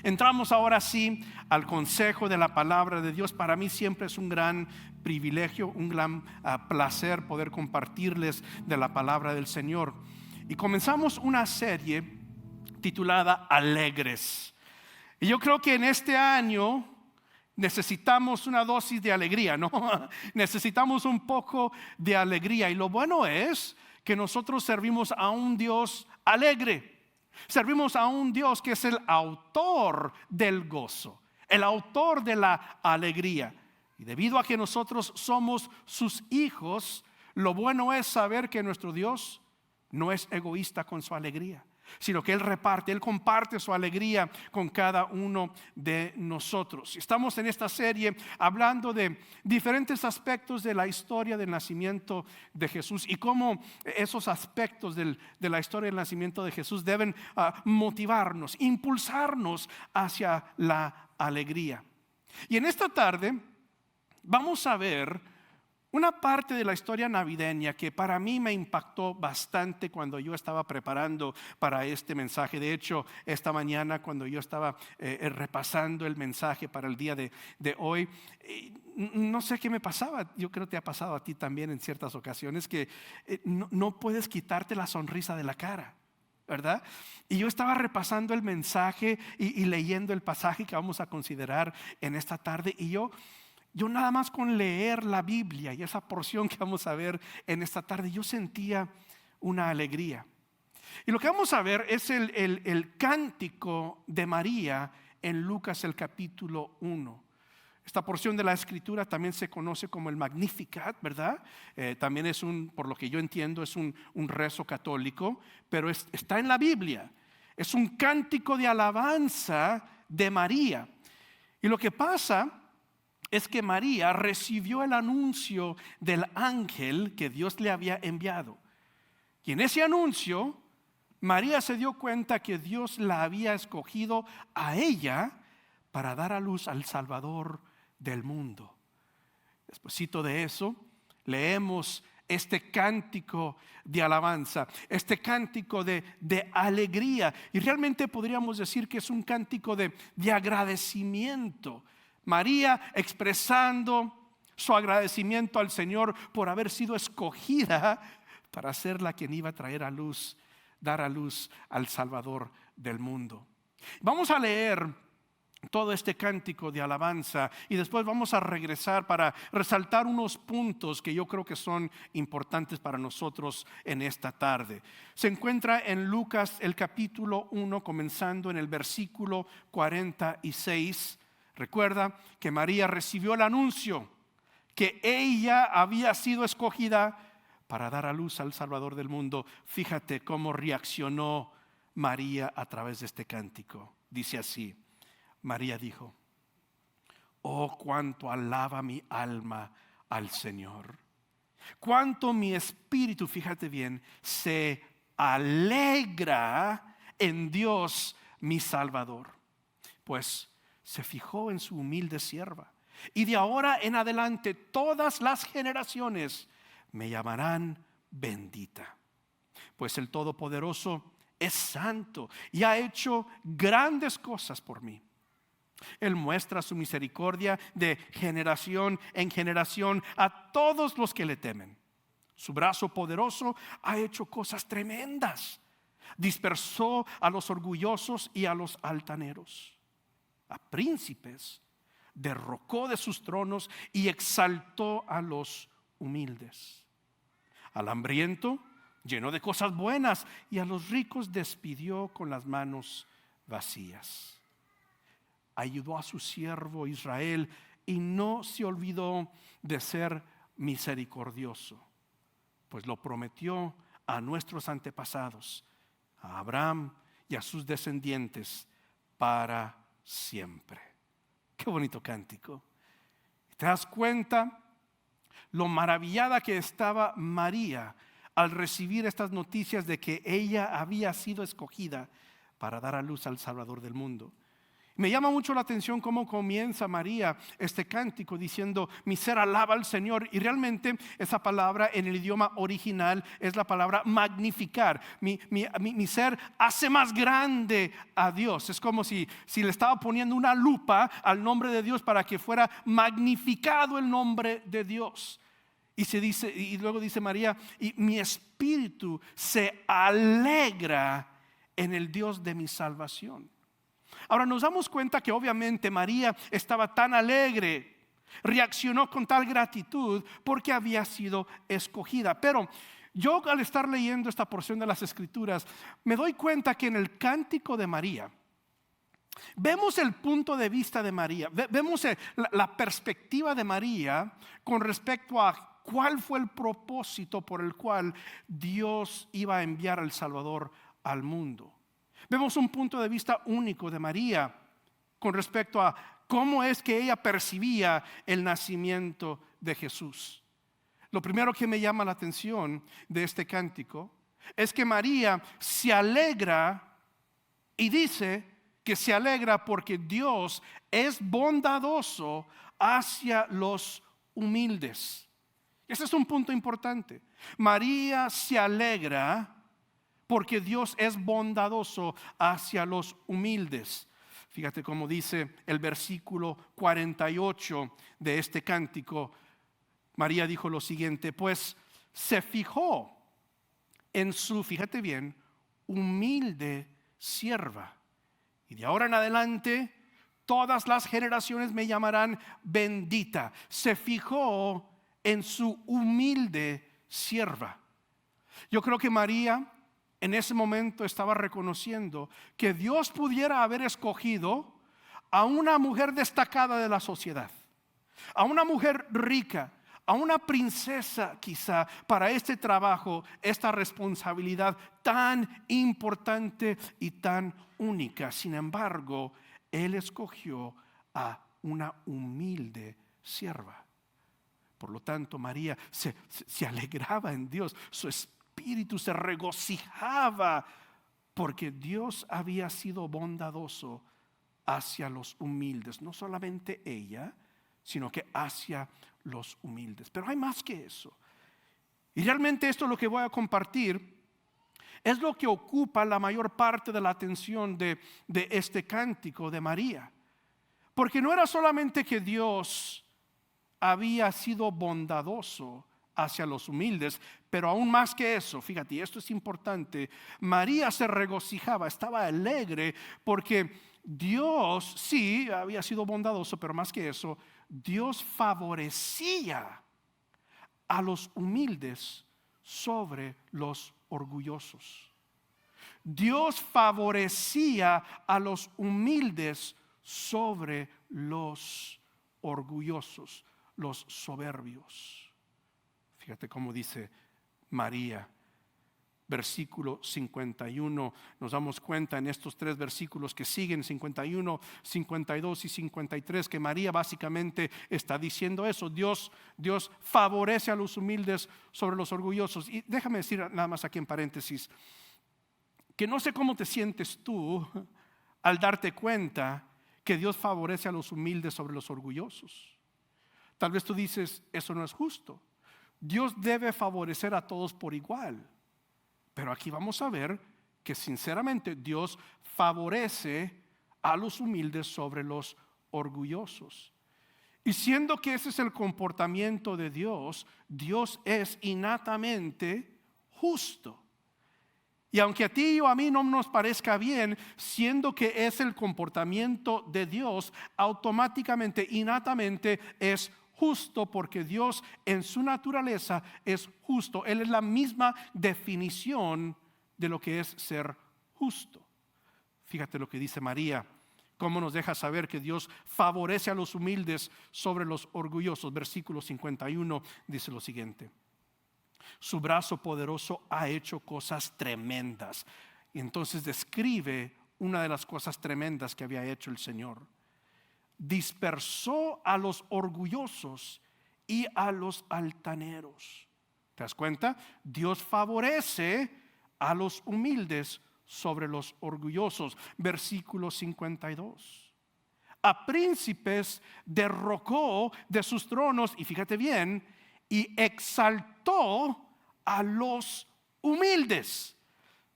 Entramos ahora sí al consejo de la palabra de Dios. Para mí siempre es un gran privilegio, un gran placer poder compartirles de la palabra del Señor. Y comenzamos una serie titulada Alegres. Y yo creo que en este año necesitamos una dosis de alegría, ¿no? Necesitamos un poco de alegría. Y lo bueno es que nosotros servimos a un Dios alegre. Servimos a un Dios que es el autor del gozo, el autor de la alegría. Y debido a que nosotros somos sus hijos, lo bueno es saber que nuestro Dios no es egoísta con su alegría, sino que Él comparte su alegría con cada uno de nosotros. Estamos en esta serie hablando de diferentes aspectos de la historia del nacimiento de Jesús y cómo esos aspectos de la historia del nacimiento de Jesús deben motivarnos, impulsarnos hacia la alegría. Y en esta tarde vamos a ver una parte de la historia navideña que para mí me impactó bastante cuando yo estaba preparando para este mensaje. De hecho, esta mañana cuando yo estaba repasando el mensaje para el día de hoy, no sé qué me pasaba. Yo creo que te ha pasado a ti también en ciertas ocasiones que no puedes quitarte la sonrisa de la cara, ¿verdad? Y yo estaba repasando el mensaje y leyendo el pasaje que vamos a considerar en esta tarde, y yo nada más con leer la Biblia y esa porción que vamos a ver en esta tarde, yo sentía una alegría. Y lo que vamos a ver es el cántico de María en Lucas el capítulo 1. Esta porción de la escritura también se conoce como el Magnificat, ¿verdad? También es por lo que yo entiendo, es un rezo católico, pero está en la Biblia. Es un cántico de alabanza de María. Y lo que pasa es que María recibió el anuncio del ángel que Dios le había enviado. Y en ese anuncio, María se dio cuenta que Dios la había escogido a ella para dar a luz al Salvador del mundo. Despuésito de eso, leemos este cántico de alabanza, este cántico de alegría. Y realmente podríamos decir que es un cántico de agradecimiento. María expresando su agradecimiento al Señor por haber sido escogida para ser la quien iba a dar a luz al Salvador del mundo. Vamos a leer todo este cántico de alabanza y después vamos a regresar para resaltar unos puntos que yo creo que son importantes para nosotros en esta tarde. Se encuentra en Lucas el capítulo 1, comenzando en el versículo 46. Recuerda que María recibió el anuncio que ella había sido escogida para dar a luz al Salvador del mundo. Fíjate cómo reaccionó María a través de este cántico. Dice así: María dijo: oh, cuánto alaba mi alma al Señor, cuánto mi espíritu, fíjate bien, se alegra en Dios mi Salvador, pues se fijó en su humilde sierva. Y de ahora en adelante todas las generaciones me llamarán bendita, pues el Todopoderoso es santo y ha hecho grandes cosas por mí. Él muestra su misericordia de generación en generación a todos los que le temen. Su brazo poderoso ha hecho cosas tremendas. Dispersó a los orgullosos y a los altaneros. A príncipes derrocó de sus tronos y exaltó a los humildes. Al hambriento llenó de cosas buenas y a los ricos despidió con las manos vacías. Ayudó a su siervo Israel y no se olvidó de ser misericordioso, pues lo prometió a nuestros antepasados, a Abraham y a sus descendientes para siempre. Qué bonito cántico. ¿Te das cuenta lo maravillada que estaba María al recibir estas noticias de que ella había sido escogida para dar a luz al Salvador del mundo? Me llama mucho la atención cómo comienza María este cántico diciendo: mi ser alaba al Señor. Y realmente esa palabra en el idioma original es la palabra magnificar. Mi ser hace más grande a Dios. Es como si le estaba poniendo una lupa al nombre de Dios para que fuera magnificado el nombre de Dios. Y luego dice María: y mi espíritu se alegra en el Dios de mi salvación. Ahora nos damos cuenta que obviamente María estaba tan alegre, reaccionó con tal gratitud porque había sido escogida. Pero yo, al estar leyendo esta porción de las Escrituras, me doy cuenta que en el cántico de María vemos el punto de vista de María, vemos la perspectiva de María con respecto a cuál fue el propósito por el cual Dios iba a enviar al Salvador al mundo. Vemos un punto de vista único de María con respecto a cómo es que ella percibía el nacimiento de Jesús. Lo primero que me llama la atención de este cántico es que María se alegra, y dice que se alegra porque Dios es bondadoso hacia los humildes. Ese es un punto importante. María se alegra porque Dios es bondadoso hacia los humildes. Fíjate cómo dice el versículo 48 de este cántico. María dijo lo siguiente: pues se fijó en su, fíjate bien, humilde sierva. Y de ahora en adelante todas las generaciones me llamarán bendita. Se fijó en su humilde sierva. Yo creo que María en ese momento estaba reconociendo que Dios pudiera haber escogido a una mujer destacada de la sociedad, a una mujer rica, a una princesa quizá, para este trabajo, esta responsabilidad tan importante y tan única. Sin embargo, Él escogió a una humilde sierva. Por lo tanto, María se alegraba en Dios. Su espíritu se regocijaba porque Dios había sido bondadoso hacia los humildes. No solamente ella, sino que hacia los humildes. Pero hay más que eso. Y realmente esto, lo que voy a compartir, es lo que ocupa la mayor parte de la atención de este cántico de María. Porque no era solamente que Dios había sido bondadoso hacia los humildes, pero aún más que eso, fíjate, esto es importante. María se regocijaba, estaba alegre porque Dios sí había sido bondadoso, pero más que eso, Dios favorecía a los humildes sobre los orgullosos. Dios favorecía a los humildes sobre los orgullosos, los soberbios. Fíjate cómo dice María, versículo 51. Nos damos cuenta en estos tres versículos que siguen, 51, 52 y 53, que María básicamente está diciendo eso. Dios favorece a los humildes sobre los orgullosos. Y déjame decir nada más aquí en paréntesis, que no sé cómo te sientes tú al darte cuenta que Dios favorece a los humildes sobre los orgullosos. Tal vez tú dices: eso no es justo. Dios debe favorecer a todos por igual. Pero aquí vamos a ver que sinceramente Dios favorece a los humildes sobre los orgullosos. Y siendo que ese es el comportamiento de Dios, Dios es innatamente justo. Y aunque a ti o a mí no nos parezca bien, siendo que es el comportamiento de Dios, automáticamente, innatamente es justo, porque Dios en su naturaleza es justo. Él es la misma definición de lo que es ser justo. Fíjate lo que dice María, cómo nos deja saber que Dios favorece a los humildes sobre los orgullosos. Versículo 51 dice lo siguiente: su brazo poderoso ha hecho cosas tremendas. Y entonces describe una de las cosas tremendas que había hecho el Señor. Dispersó a los orgullosos y a los altaneros. ¿Te das cuenta? Dios favorece a los humildes sobre los orgullosos. Versículo 52. a príncipes, derrocó de sus tronos, y fíjate bien, y exaltó a los humildes.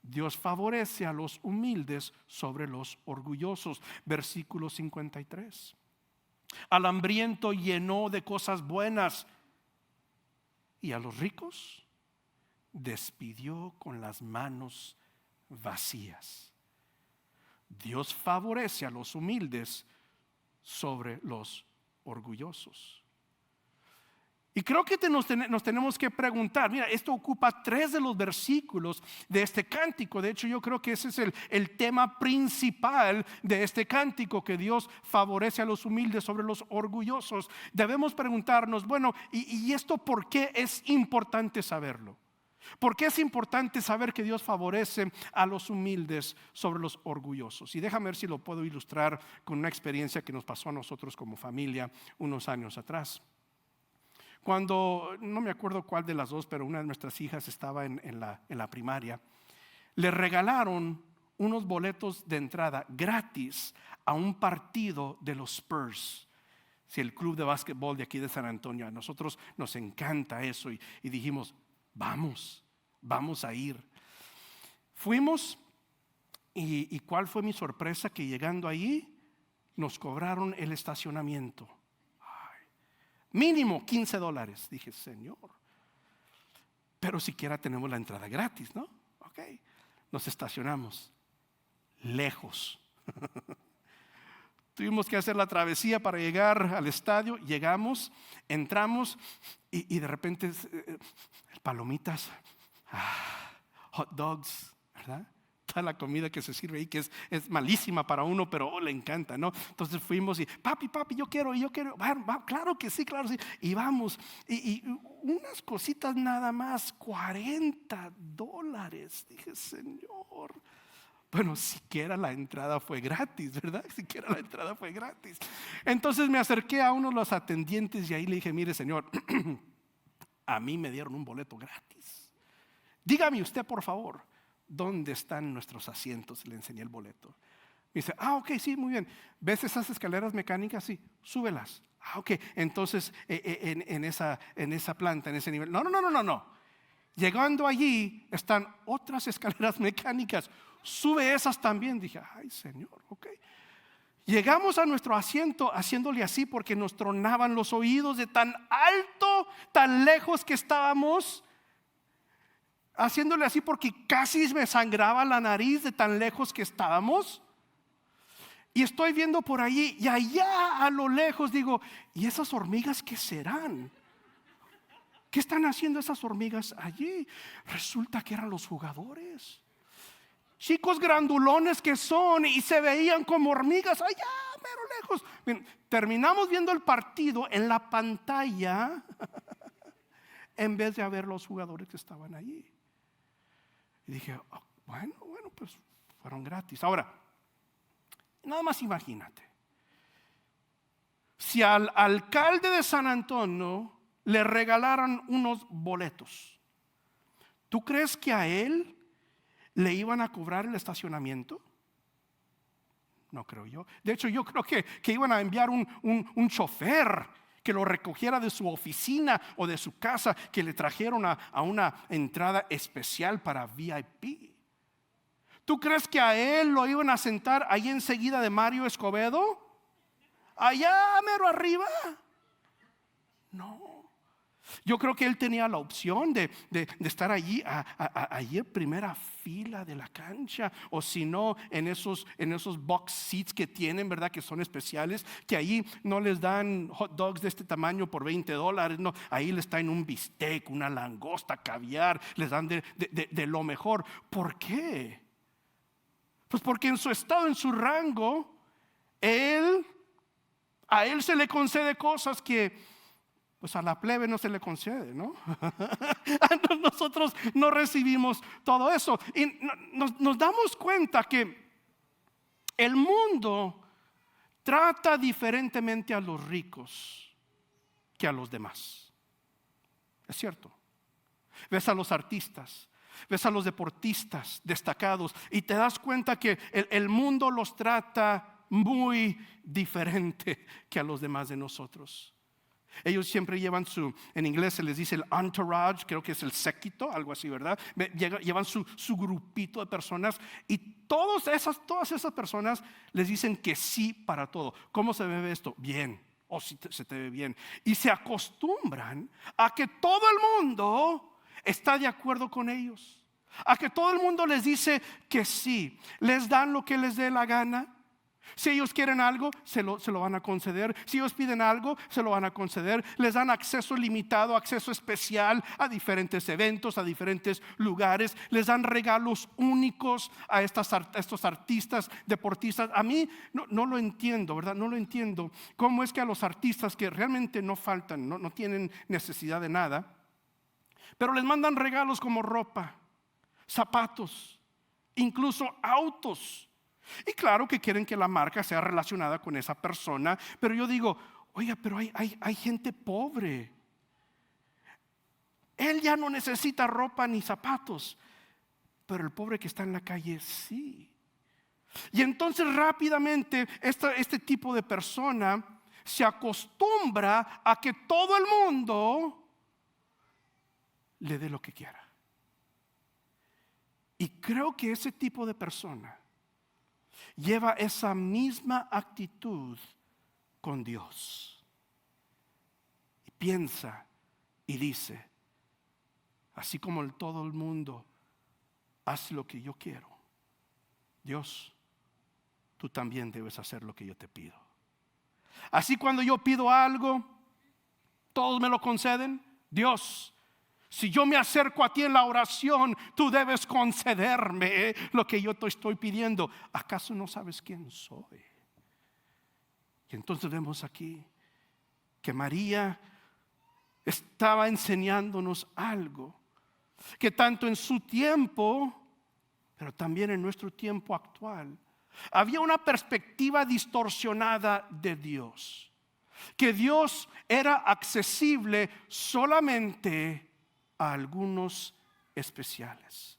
Dios favorece a los humildes sobre los orgullosos. Versículo 53. Al hambriento llenó de cosas buenas, y a los ricos despidió con las manos vacías. Dios favorece a los humildes sobre los orgullosos. Y creo que nos tenemos que preguntar, mira, esto ocupa 3 de los versículos de este cántico. De hecho, yo creo que ese es el tema principal de este cántico, que Dios favorece a los humildes sobre los orgullosos. Debemos preguntarnos, bueno, ¿y esto por qué es importante saberlo? ¿Por qué es importante saber que Dios favorece a los humildes sobre los orgullosos? Y déjame ver si lo puedo ilustrar con una experiencia que nos pasó a nosotros como familia unos años atrás. Cuando, no me acuerdo cuál de las dos, pero una de nuestras hijas estaba en la primaria, le regalaron unos boletos de entrada gratis a un partido de los Spurs, el club de básquetbol de aquí de San Antonio. A nosotros nos encanta eso y dijimos, vamos a ir. Fuimos y ¿cuál fue mi sorpresa? Que llegando ahí nos cobraron el estacionamiento. Mínimo $15. Dije, Señor, pero siquiera tenemos la entrada gratis, ¿no? Ok, nos estacionamos lejos. Tuvimos que hacer la travesía para llegar al estadio. Llegamos, entramos y de repente palomitas, hot dogs, ¿verdad? Toda la comida que se sirve ahí, que es malísima para uno, pero le encanta, ¿no? Entonces fuimos y papi, yo quiero. Claro que sí. Y vamos, y unas cositas nada más, $40. Dije, Señor. Bueno, siquiera la entrada fue gratis, ¿verdad? Siquiera la entrada fue gratis. Entonces me acerqué a uno de los atendientes y ahí le dije, mire, señor, a mí me dieron un boleto gratis. Dígame usted, por favor, ¿dónde están nuestros asientos? Le enseñé el boleto. Me dice, ok, sí, muy bien. ¿Ves esas escaleras mecánicas? Sí, súbelas. Ok, entonces en esa planta, en ese nivel. No. Llegando allí están otras escaleras mecánicas. Sube esas también. Dije, ay, Señor, ok. Llegamos a nuestro asiento haciéndole así porque nos tronaban los oídos de tan alto, tan lejos que estábamos. Haciéndole así porque casi me sangraba la nariz de tan lejos que estábamos. Y estoy viendo por allí y allá a lo lejos digo, ¿y esas hormigas qué serán? ¿Qué están haciendo esas hormigas allí? Resulta que eran los jugadores. Chicos grandulones que son y se veían como hormigas allá, mero lejos. Bien, terminamos viendo el partido en la pantalla en vez de ver los jugadores que estaban allí. Y dije, oh, bueno, pues fueron gratis. Ahora, nada más imagínate. Si al alcalde de San Antonio le regalaran unos boletos, ¿tú crees que a él le iban a cobrar el estacionamiento? No creo yo. De hecho, yo creo que iban a enviar un chofer que lo recogiera de su oficina o de su casa, que le trajeron a una entrada especial para VIP. ¿Tú crees que a él lo iban a sentar ahí enseguida de Mario Escobedo? Allá mero arriba. No. Yo creo que él tenía la opción de estar allí en primera fila de la cancha, o si no en esos box seats que tienen, ¿verdad? Que son especiales, que ahí no les dan hot dogs de este tamaño por $20, no, ahí les traen un bistec, una langosta, caviar, les dan de lo mejor. ¿Por qué? Pues porque en su estado, en su rango, a él se le concede cosas que pues a la plebe no se le concede, ¿no? Nosotros no recibimos todo eso. Y nos damos cuenta que el mundo trata diferentemente a los ricos que a los demás. Es cierto. Ves a los artistas, ves a los deportistas destacados y te das cuenta que el mundo los trata muy diferente que a los demás de nosotros. Ellos siempre llevan en inglés se les dice el entourage, creo que es el séquito, algo así, ¿verdad? Llevan su grupito de personas y todas esas personas les dicen que sí para todo. ¿Cómo se ve esto? Bien. Si se te ve bien. Y se acostumbran a que todo el mundo está de acuerdo con ellos, a que todo el mundo les dice que sí, les dan lo que les dé la gana. Si ellos quieren algo, se lo van a conceder. Si ellos piden algo, se lo van a conceder. Les dan acceso limitado, acceso especial a diferentes eventos, a diferentes lugares. Les dan regalos únicos a estos artistas, deportistas. A mí no lo entiendo, ¿verdad? No lo entiendo. ¿Cómo es que a los artistas que realmente no faltan, no tienen necesidad de nada, pero les mandan regalos como ropa, zapatos, incluso autos? Y claro que quieren que la marca sea relacionada con esa persona, pero yo digo, oiga, pero hay gente pobre. Él ya no necesita ropa ni zapatos, pero el pobre que está en la calle sí. Y entonces rápidamente este tipo de persona se acostumbra a que todo el mundo le dé lo que quiera. Y creo que ese tipo de persona lleva esa misma actitud con Dios. Y piensa y dice, así como todo el mundo hace lo que yo quiero, Dios, tú también debes hacer lo que yo te pido. Así cuando yo pido algo, todos me lo conceden. Dios, si yo me acerco a ti en la oración, tú debes concederme lo que yo te estoy pidiendo. ¿Acaso no sabes quién soy? Y entonces vemos aquí que María estaba enseñándonos algo que tanto en su tiempo, pero también en nuestro tiempo actual, había una perspectiva distorsionada de Dios. Que Dios era accesible solamente a algunos especiales,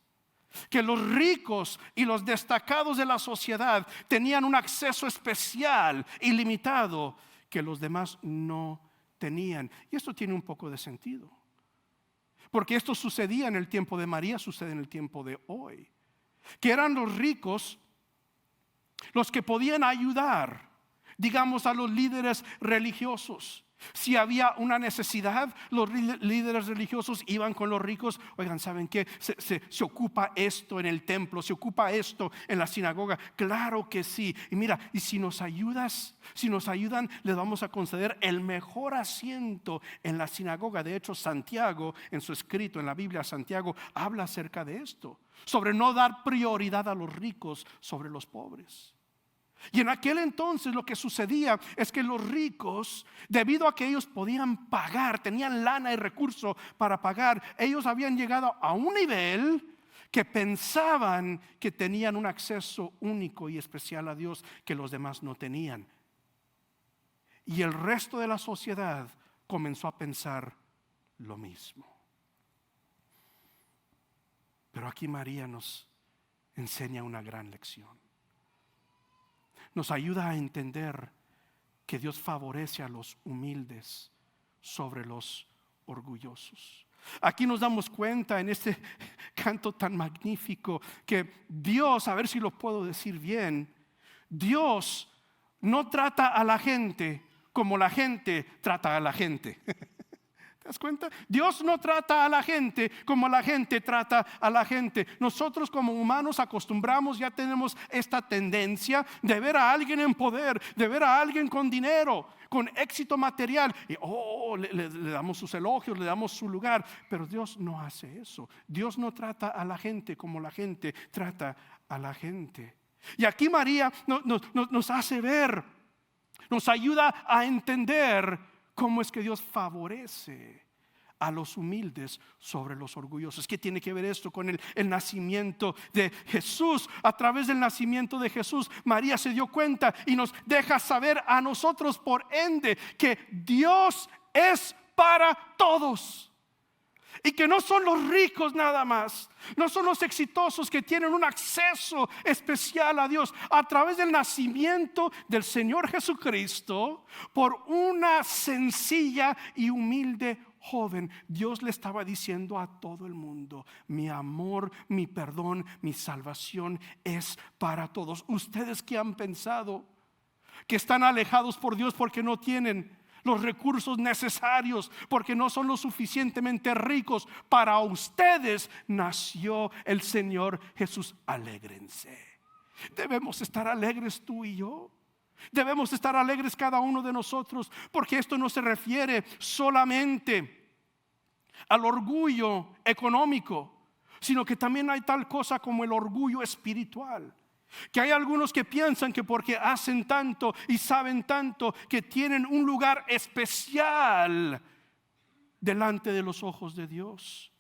que los ricos y los destacados de la sociedad tenían un acceso especial y limitado que los demás no tenían. Y esto tiene un poco de sentido, porque esto sucedía en el tiempo de María, sucede en el tiempo de hoy, que eran los ricos los que podían ayudar, digamos, a los líderes religiosos. Si había una necesidad, los líderes religiosos iban con los ricos. Oigan, ¿saben qué? Se ocupa esto en el templo, se ocupa esto en la sinagoga. Claro que sí. Y mira, y si nos ayudan, les vamos a conceder el mejor asiento en la sinagoga. De hecho, Santiago, en su escrito en la Biblia, Santiago habla acerca de esto, sobre no dar prioridad a los ricos sobre los pobres. Y en aquel entonces lo que sucedía es que los ricos, debido a que ellos podían pagar, tenían lana y recurso para pagar, ellos habían llegado a un nivel que pensaban que tenían un acceso único y especial a Dios que los demás no tenían. Y el resto de la sociedad comenzó a pensar lo mismo. Pero aquí María nos enseña una gran lección. Nos ayuda a entender que Dios favorece a los humildes sobre los orgullosos. Aquí nos damos cuenta en este canto tan magnífico que Dios, a ver si lo puedo decir bien, Dios no trata a la gente como la gente trata a la gente. ¿Te das cuenta? Dios no trata a la gente como la gente trata a la gente. Nosotros como humanos acostumbramos, ya tenemos esta tendencia de ver a alguien en poder, de ver a alguien con dinero, con éxito material y le damos sus elogios, le damos su lugar. Pero Dios no hace eso. Dios no trata a la gente como la gente trata a la gente. Y aquí María nos hace ver, nos ayuda a entender cómo es que Dios favorece a los humildes sobre los orgullosos. ¿Qué tiene que ver esto con el nacimiento de Jesús? A través del nacimiento de Jesús, María se dio cuenta y nos deja saber a nosotros por ende que Dios es para todos. Y que no son los ricos nada más, no son los exitosos que tienen un acceso especial a Dios a través del nacimiento del Señor Jesucristo por una sencilla y humilde joven. Dios le estaba diciendo a todo el mundo: mi amor, mi perdón, mi salvación es para todos. Ustedes que han pensado que están alejados por Dios porque no tienen los recursos necesarios, porque no son lo suficientemente ricos, para ustedes nació el Señor Jesús. Alégrense. Debemos estar alegres tú y yo. Debemos estar alegres cada uno de nosotros, porque esto no se refiere solamente al orgullo económico, sino que también hay tal cosa como el orgullo espiritual. Que hay algunos que piensan que porque hacen tanto y saben tanto, que tienen un lugar especial delante de los ojos de Dios.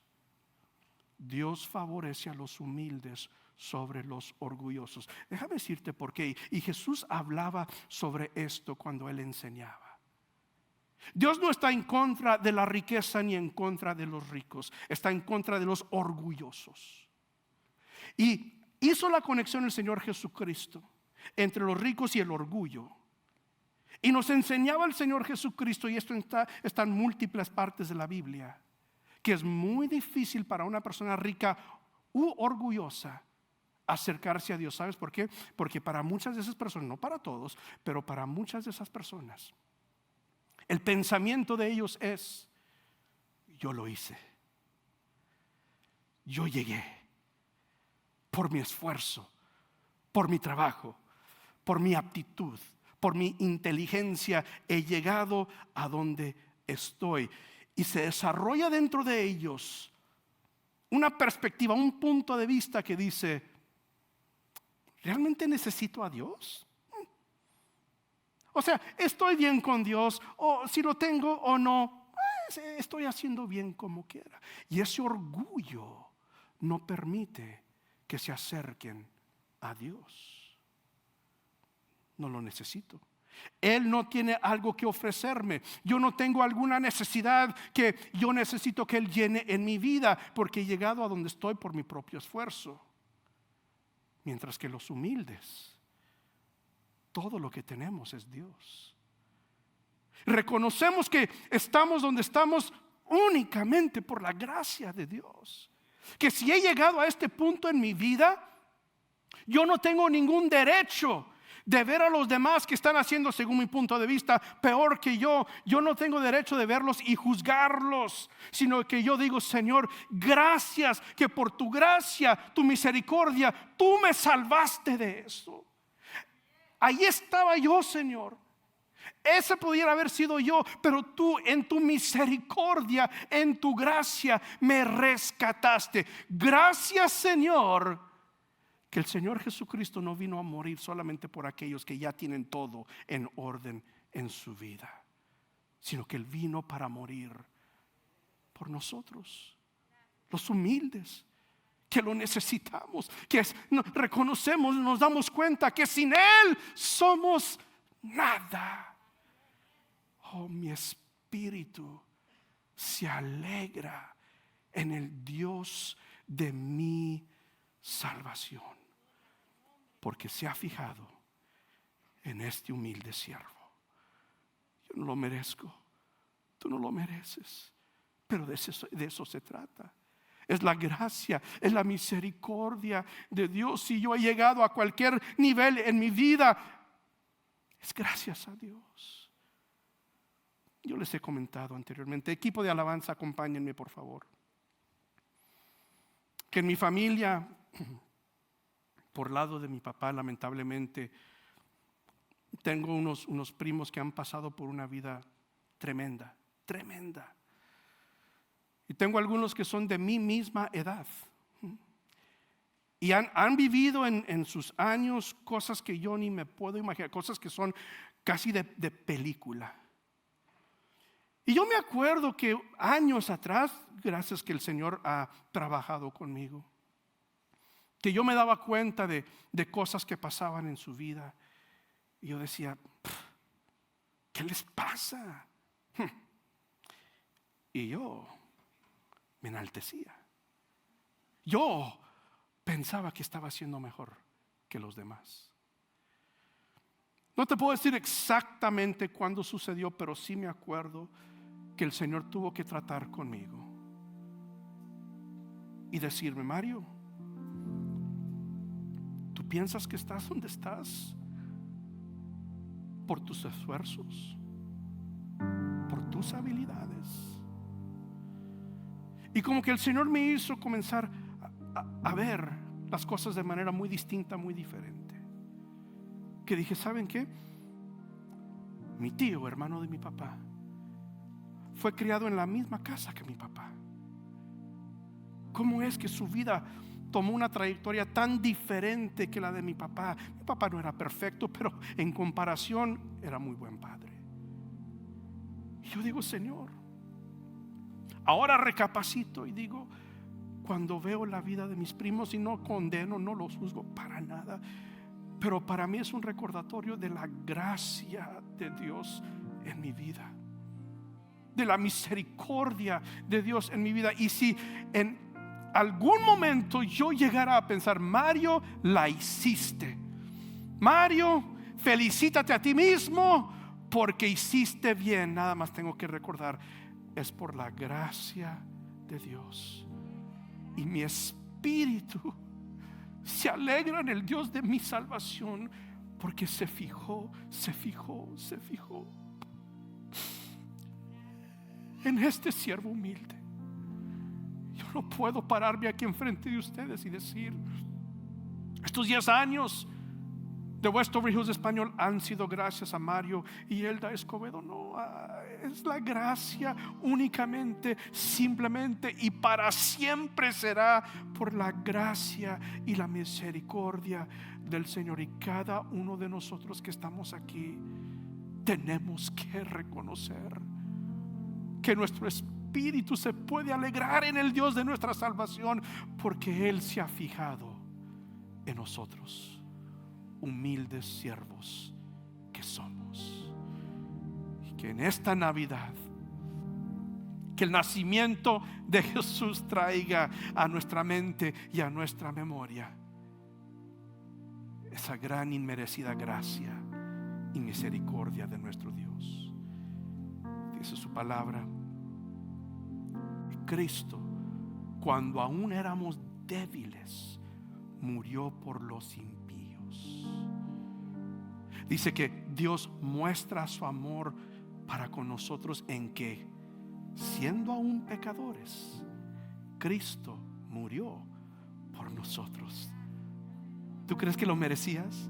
Dios favorece a los humildes sobre los orgullosos. Déjame decirte por qué. Y Jesús hablaba sobre esto cuando Él enseñaba. Dios no está en contra de la riqueza ni en contra de los ricos. Está en contra de los orgullosos. Y hizo la conexión el Señor Jesucristo entre los ricos y el orgullo. Y nos enseñaba el Señor Jesucristo, y esto está en múltiples partes de la Biblia, que es muy difícil para una persona rica u orgullosa acercarse a Dios. ¿Sabes por qué? Porque para muchas de esas personas, no para todos, pero para muchas de esas personas, el pensamiento de ellos es: yo lo hice, yo llegué. Por mi esfuerzo, por mi trabajo, por mi aptitud, por mi inteligencia, he llegado a donde estoy. Y se desarrolla dentro de ellos una perspectiva, un punto de vista que dice: ¿realmente necesito a Dios? O sea, estoy bien con Dios, o si lo tengo o no, estoy haciendo bien como quiera. Y ese orgullo no permite que se acerquen a Dios. No lo necesito. Él no tiene algo que ofrecerme. Yo no tengo alguna necesidad que yo necesito que Él llene en mi vida, porque he llegado a donde estoy por mi propio esfuerzo. Mientras que los humildes, todo lo que tenemos es Dios. Reconocemos que estamos donde estamos únicamente por la gracia de Dios. Que si he llegado a este punto en mi vida, yo no tengo ningún derecho de ver a los demás que están haciendo, según mi punto de vista, peor que yo. Yo no tengo derecho de verlos y juzgarlos, sino que yo digo: Señor, gracias que por tu gracia, tu misericordia, tú me salvaste de eso. Ahí estaba yo, Señor. Ese pudiera haber sido yo, pero tú en tu misericordia, en tu gracia, me rescataste. Gracias, Señor, que el Señor Jesucristo no vino a morir solamente por aquellos que ya tienen todo en orden en su vida, sino que Él vino para morir por nosotros, los humildes, que lo necesitamos, que reconocemos, nos damos cuenta que sin Él somos nada. Oh, mi espíritu se alegra en el Dios de mi salvación, porque se ha fijado en este humilde siervo. Yo no lo merezco, tú no lo mereces, pero de eso se trata. Es la gracia, es la misericordia de Dios. Si yo he llegado a cualquier nivel en mi vida, es gracias a Dios. Yo les he comentado anteriormente. Equipo de alabanza, acompáñenme por favor. Que en mi familia, por lado de mi papá, lamentablemente, tengo unos primos que han pasado por una vida tremenda, tremenda. Y tengo algunos que son de mi misma edad. Y han vivido en sus años cosas que yo ni me puedo imaginar, cosas que son casi de película. Y yo me acuerdo que años atrás, gracias que el Señor ha trabajado conmigo, que yo me daba cuenta de cosas que pasaban en su vida. Y yo decía: ¿qué les pasa? Y yo me enaltecía. Yo pensaba que estaba haciendo mejor que los demás. No te puedo decir exactamente cuándo sucedió, pero sí me acuerdo que el Señor tuvo que tratar conmigo y decirme: Mario, ¿tú piensas que estás donde estás por tus esfuerzos, por tus habilidades? Y como que el Señor me hizo comenzar a ver las cosas de manera muy distinta, muy diferente. Que dije: ¿saben qué? Mi tío, hermano de mi papá, fue criado en la misma casa que mi papá. ¿Cómo es que su vida tomó una trayectoria tan diferente que la de mi papá? Mi papá no era perfecto, pero en comparación era muy buen padre. Y yo digo: Señor, ahora recapacito y digo, cuando veo la vida de mis primos, y no condeno, no los juzgo para nada, pero para mí es un recordatorio de la gracia de Dios en mi vida, de la misericordia de Dios en mi vida. Y si en algún momento yo llegara a pensar: Mario, la hiciste, Mario, felicítate a ti mismo porque hiciste bien, nada más tengo que recordar: es por la gracia de Dios. Y mi espíritu se alegra en el Dios de mi salvación, porque se fijó en este siervo humilde. Yo no puedo pararme aquí enfrente de ustedes y decir: estos 10 años de Westover Hills Español han sido gracias a Mario y Elda Escobedo. No, es la gracia únicamente, simplemente y para siempre será por la gracia y la misericordia del Señor. Y cada uno de nosotros que estamos aquí tenemos que reconocer que nuestro espíritu se puede alegrar en el Dios de nuestra salvación, porque Él se ha fijado en nosotros, humildes siervos que somos. Y que en esta Navidad, que el nacimiento de Jesús traiga a nuestra mente y a nuestra memoria esa gran inmerecida gracia y misericordia de nuestro Dios. Dice su palabra: Cristo, cuando aún éramos débiles, murió por los impíos. Dice que Dios muestra su amor para con nosotros en que, siendo aún pecadores, Cristo murió por nosotros. ¿Tú crees que lo merecías?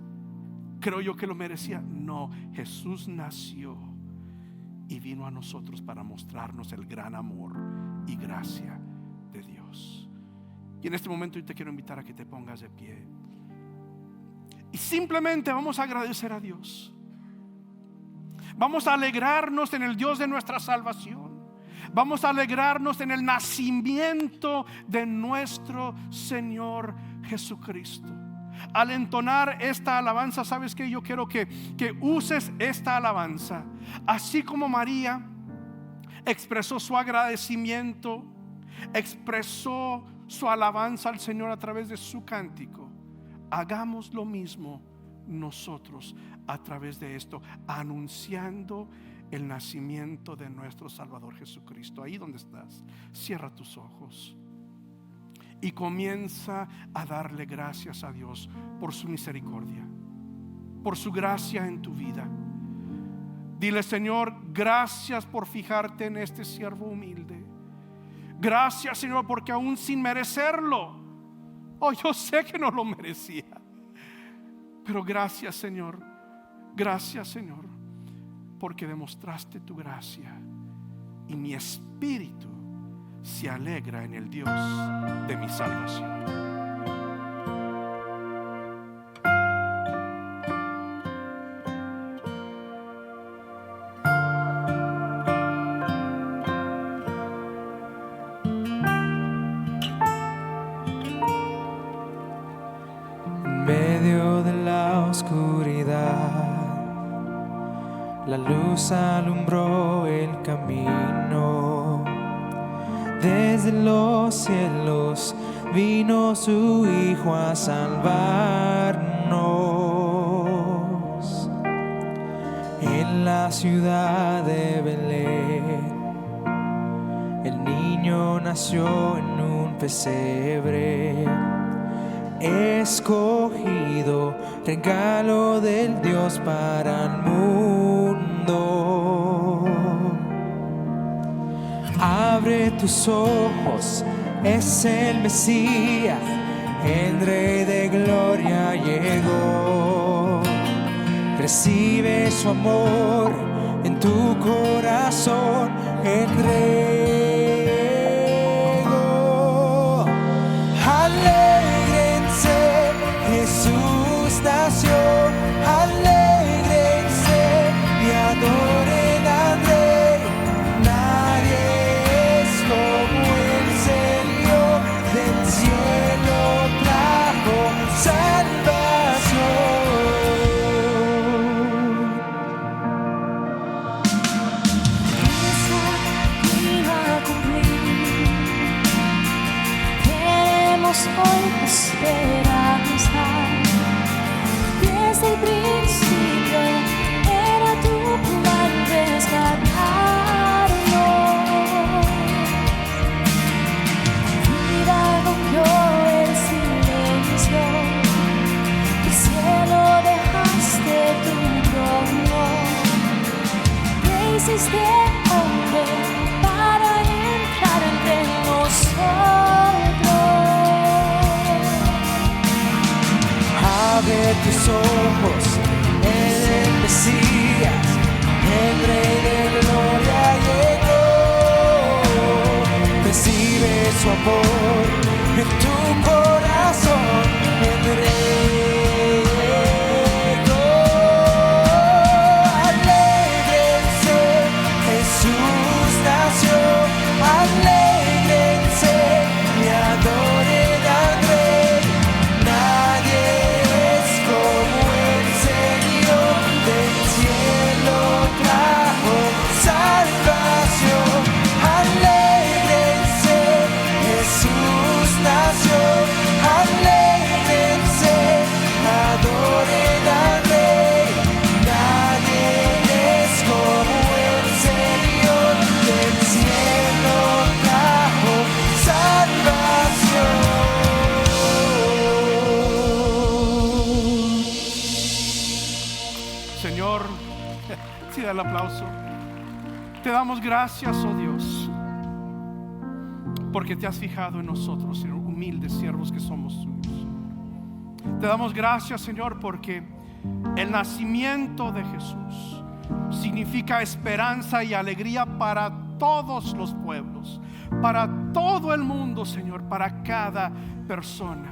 ¿Creo yo que lo merecía? No, Jesús nació y vino a nosotros para mostrarnos el gran amor y gracia de Dios. Y en este momento yo te quiero invitar a que te pongas de pie y simplemente vamos a agradecer a Dios. Vamos a alegrarnos en el Dios de nuestra salvación. Vamos a alegrarnos en el nacimiento de nuestro Señor Jesucristo. Al entonar esta alabanza, ¿sabes qué? Yo quiero que uses esta alabanza así como María expresó su agradecimiento, expresó su alabanza al Señor a través de su cántico. Hagamos lo mismo nosotros a través de esto, anunciando el nacimiento de nuestro Salvador Jesucristo. Ahí donde estás, cierra tus ojos y comienza a darle gracias a Dios por su misericordia, por su gracia en tu vida. Dile: Señor, gracias por fijarte en este siervo humilde. Gracias, Señor, porque aún sin merecerlo, yo sé que no lo merecía, pero gracias, Señor, porque demostraste tu gracia y mi espíritu se alegra en el Dios de mi salvación. En medio de la oscuridad, la luz alumbró el camino. Desde los cielos vino su Hijo a salvarnos. En la ciudad de Belén, el niño nació en un pesebre, escogido, regalo del Dios para el mundo. Abre tus ojos, es el Mesías, el Rey de gloria llegó. Recibe su amor en tu corazón, el Rey. Alégrense, Jesús nació. Alégrense y adoren al Rey. Nadie es como el Señor, del cielo trajo salvación. Hoy esperanza, desde el principio era tu plan rescatarnos. Vida rompió el silencio, el cielo dejaste tu trono, te hiciste hombre para entrar entre nosotros. Abre tus ojos, el Mesías, el Rey de gloria llegó. Recibe su amor en tu corazón, el Rey llegó. Alégrense, Jesús nació. Alégrense y adoren al Rey. Nadie es como el Señor, del cielo trajo salvación. Alégrense, Jesús nació. Alégrense, adoren al Rey. Nadie es como el Señor, del cielo trajo salvación. Señor, sí, da el aplauso. Te damos gracias, oh Dios, porque te has fijado en nosotros, Señor, humildes siervos que somos tuyos. Te damos gracias, Señor, porque el nacimiento de Jesús significa esperanza y alegría para todos los pueblos, para todo el mundo, Señor, para cada persona.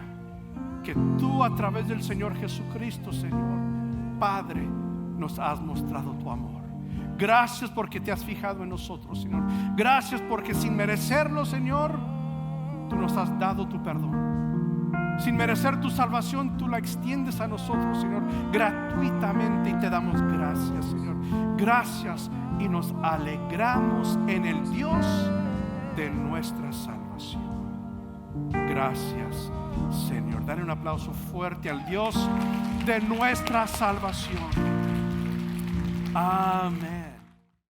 Que tú, a través del Señor Jesucristo, Señor, Padre, nos has mostrado tu amor. Gracias porque te has fijado en nosotros, Señor. Gracias porque sin merecerlo, Señor, tú nos has dado tu perdón. Sin merecer tu salvación, tú la extiendes a nosotros, Señor, gratuitamente, y te damos gracias, Señor. Gracias, y nos alegramos en el Dios de nuestra salvación. Gracias, Señor. Dale un aplauso fuerte al Dios de nuestra salvación. Amén.